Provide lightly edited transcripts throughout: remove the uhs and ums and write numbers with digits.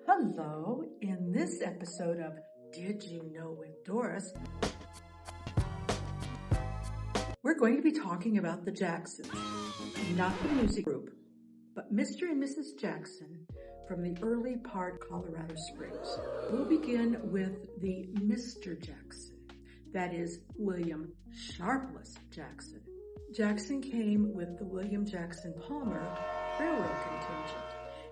Hello, in this episode of Did You Know with Doris, we're going to be talking about the Jacksons, not the music group, but Mr. and Mrs. Jackson from the early part of Colorado Springs. We'll begin with the Mr. Jackson, that is William Sharpless Jackson. Jackson came with the William Jackson Palmer Railroad contingent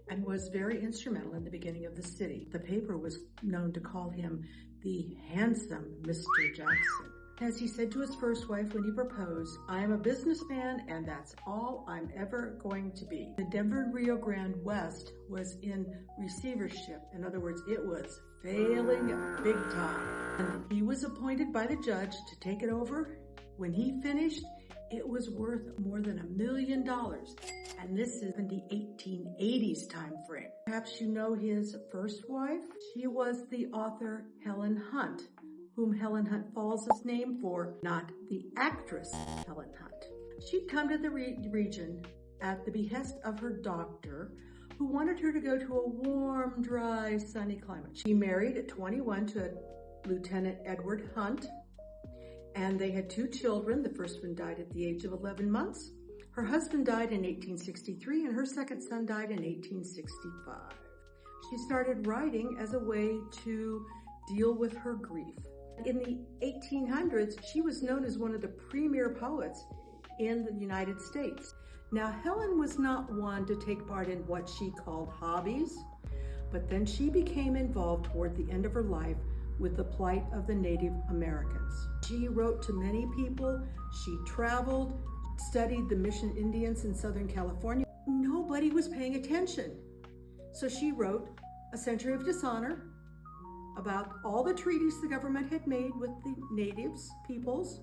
and was very instrumental in the beginning of the city. The paper was known to call him the handsome Mr. Jackson. As he said to his first wife when he proposed, "I am a businessman and that's all I'm ever going to be." The Denver Rio Grande West was in receivership. In other words, it was failing big time. And he was appointed by the judge to take it over. When he finished, it was worth more than $1 million. And this is in the 1880s time frame. Perhaps you know his first wife. She was the author Helen Hunt, whom Helen Hunt Falls is named for, not the actress Helen Hunt. She'd come to the region at the behest of her doctor, who wanted her to go to a warm, dry, sunny climate. She married at 21 to Lieutenant Edward Hunt, and they had 2 children. The first one died at the age of 11 months. Her husband died in 1863, and her second son died in 1865. She started writing as a way to deal with her grief. In the 1800s, she was known as one of the premier poets in the United States. Now, Helen was not one to take part in what she called hobbies, but then she became involved toward the end of her life with the plight of the Native Americans. She wrote to many people. She traveled, studied the Mission Indians in Southern California. Nobody was paying attention. So she wrote A Century of Dishonor about all the treaties the government had made with the natives, peoples,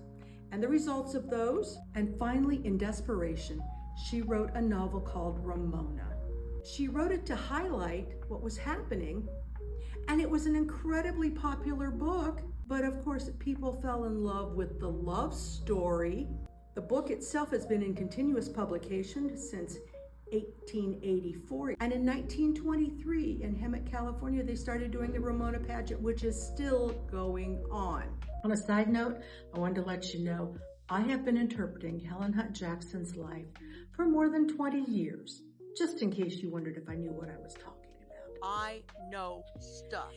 and the results of those. And finally, in desperation, she wrote a novel called Ramona. She wrote it to highlight what was happening, and it was an incredibly popular book. But of course, people fell in love with the love story. The book itself has been in continuous publication since 1884. And in 1923 in Hemet, California, they started doing the Ramona pageant, which is still going on. On a side note, I wanted to let you know, I have been interpreting Helen Hunt Jackson's life for more than 20 years, just in case you wondered if I knew what I was talking about. I know stuff.